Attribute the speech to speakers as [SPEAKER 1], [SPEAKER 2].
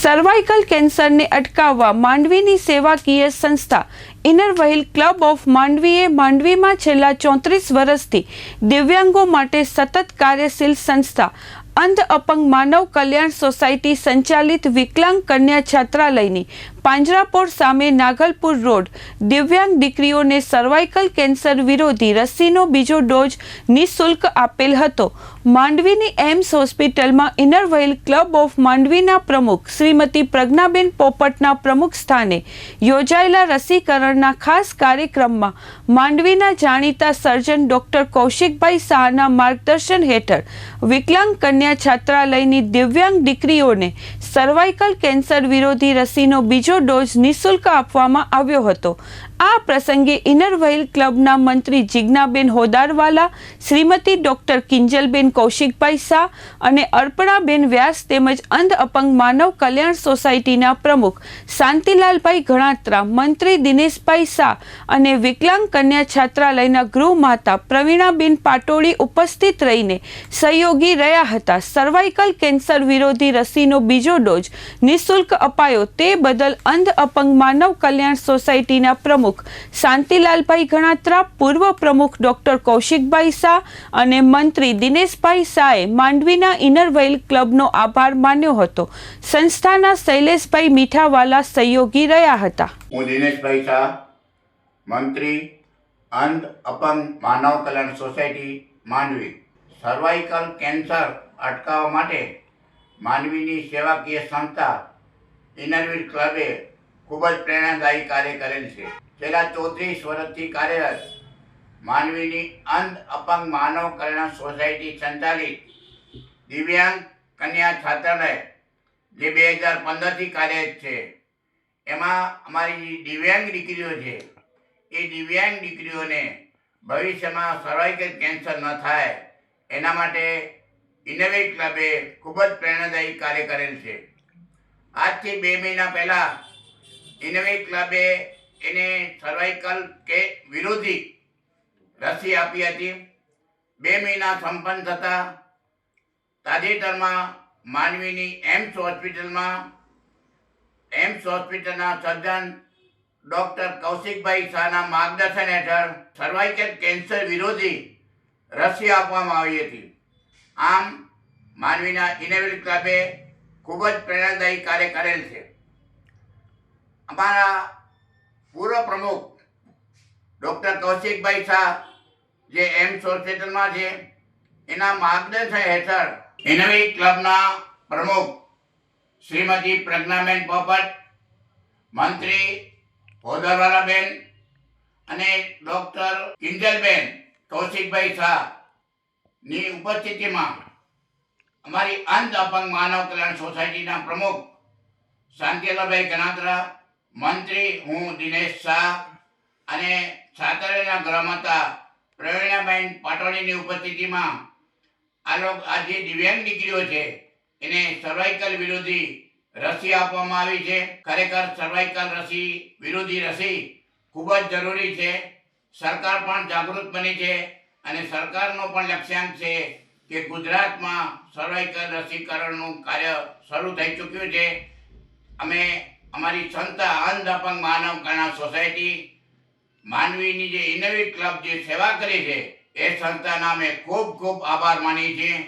[SPEAKER 1] Cervical કેન્સરને અટકાવવા માંડવીની સેવાકીય સંસ્થા ઇનર વ્હીલ ક્લબ ઓફ માંડવીએ માંડવીમાં છેલ્લા 34 વર્ષથી દિવ્યાંગો માટે સતત કાર્યશીલ સંસ્થા અંધ અપંગ માનવ કલ્યાણ સોસાયટી સંચાલિત વિકલાંગ કન્યા છાત્રાલયની પાંજરાપોળ સામે નાગલપુર રોડ દિવ્યાંગ દીકરીઓને સર્વાઇકલ કેન્સર વિરોધી રસીનો બીજો ડોઝ નિઃશુલ્ક આપેલ હતો। માંડવીની એમ્સ હોસ્પિટલમાં ઇનર વ્હીલ ક્લબ ઓફ માંડવીના પ્રમુખ શ્રીમતી પ્રજ્ઞાબેન પોપટના પ્રમુખ સ્થાને યોજાયેલા રસીકરણના ખાસ કાર્યક્રમમાં માંડવીના જાણીતા સર્જન ડોક્ટર કૌશિકભાઈ શાહના માર્ગદર્શન હેઠળ વિકલાંગ કન્યા છાત્રાલયની દિવ્યાંગ દીકરીઓને સર્વાઇકલ કેન્સર વિરોધી રસીનો બીજો ડોઝ નિઃશુલ્ક આપવામાં આવ્યો હતો। આ પ્રસંગે ઇનર વ્હીલ ક્લબના મંત્રી જિજ્ઞાબેન હોદારવાલા, શ્રીમતી ડોક્ટર કિંજલબેન કૌશિકભાઈ શાહ અને અર્પણાબેન વ્યાસ તેમજ અંધ અપંગ માનવ કલ્યાણ સોસાયટીના પ્રમુખ શાંતિલાલભાઈ ગણાત્રા, મંત્રી દિનેશભાઈ શાહ અને વિકલાંગ કન્યા છાત્રાલયના ગૃહમાતા પ્રવીણાબેન પાટોળી ઉપસ્થિત રહીને સહયોગી રહ્યા હતા। સર્વાઇકલ કેન્સર વિરોધી રસીનો બીજો ડોઝ નિઃશુલ્ક અપાયો તે બદલ અંધ અપંગ માનવ કલ્યાણ સોસાયટીના પ્રમુખ શાંતિલાલભાઈ ગણાત્રા, પૂર્વ પ્રમુખ ડોક્ટર કૌશિકભાઈ શાહ અને મંત્રી દિનેશભાઈ શાહે માંડવીના ઇનર વ્હીલ ક્લબનો આભાર માન્યો હતો। સંસ્થાના શૈલેષભાઈ મીઠાવાલા સહયોગી રહ્યા હતા।
[SPEAKER 2] હું દિનેશભાઈ શાહ, મંત્રી અંધ અપંગ માનવ કલ્યાણ સોસાયટી માંડવી। સર્વાઇકલ કેન્સર અટકાવવા માટે માંડવીની સેવાકીય સંસ્થા ઇનર વ્હીલ ક્લબે ખૂબ જ પ્રેરણાદાયી કાર્ય કરેલ છે। છેલ્લા 34 વર્ષથી કાર્યરત માંડવીની અંધ અપંગ માનવ કલ્યાણ સોસાયટી સંચાલિત દિવ્યાંગ કન્યા છાત્રાલય જે 2015થી કાર્યરત છે, એમાં અમારી દિવ્યાંગ દીકરીઓ છે, એ દિવ્યાંગ દીકરીઓને ભવિષ્યમાં સર્વાઇકલ કેન્સર ન થાય એના માટે ઇનર વ્હીલ ક્લબે ખૂબ જ પ્રેરણાદાયી કાર્ય કરેલ છે। આજથી 2 મહિના પહેલાં ઇનર વ્હીલ ક્લબે એને સર્વાઇકલ કે વિરોધી રસી આપી હતી। 2 મહિના સંપન્ન થતાં તાજેતરમાં માંડવીની એમ્સ હોસ્પિટલના સર્જન ડોક્ટર કૌશિકભાઈ શાહના માર્ગદર્શન હેઠળ સર્વાઇકલ કેન્સર વિરોધી રસી આપવામાં આવી હતી। આમ માંડવીના ઇનર વ્હીલ ક્લબે ખૂબ જ પ્રેરણાદાયી કાર્ય કરેલ છે। અમારા પૂર્વ પ્રમુખ ડૉક્ટર કૌશિકભાઈ શાહ જે એમ્સ હોસ્પિટલમાં છે, એના માર્ગદર્શન હેઠળ ઇનર વ્હીલ ક્લબના પ્રમુખ શ્રીમતી પ્રજ્ઞાબેન પોપટ, મંત્રી હોદારવાલાબેન અને ડૉક્ટર કિંજલબેન કૌશિકભાઈ શાહની ઉપસ્થિતિમાં અમારી અંધ અપંગ માનવ કલ્યાણ સોસાયટીના પ્રમુખ શાંતિલાલભાઈ ગણાત્રા, મંત્રી હું દિનેશ શાહ અને છાત્રાલયના ગૃહમાતા પ્રવીણાબેન પાટોળીની ઉપસ્થિતિમાં આ જે દિવ્યાંગ દીકરીઓ છે એને સર્વાઇકલ વિરોધી રસી આપવામાં આવી છે। ખરેખર સર્વાઇકલ વિરોધી રસી ખૂબ જ જરૂરી છે। સરકાર પણ જાગૃત બની છે અને સરકારનો પણ લક્ષ્યાંક છે કે ગુજરાતમાં સર્વાઇકલ રસીકરણનું કાર્ય શરૂ થઈ ચૂક્યું છે। અમે અમારી સંસ્થા અંધ અપંગ માનવ કલ્યાણ સોસાયટી માંડવીની જે ઇનર વ્હીલ ક્લબ જે સેવા કરી છે એ સંસ્થાના અમે ખૂબ ખૂબ આભાર માનીએ છીએ।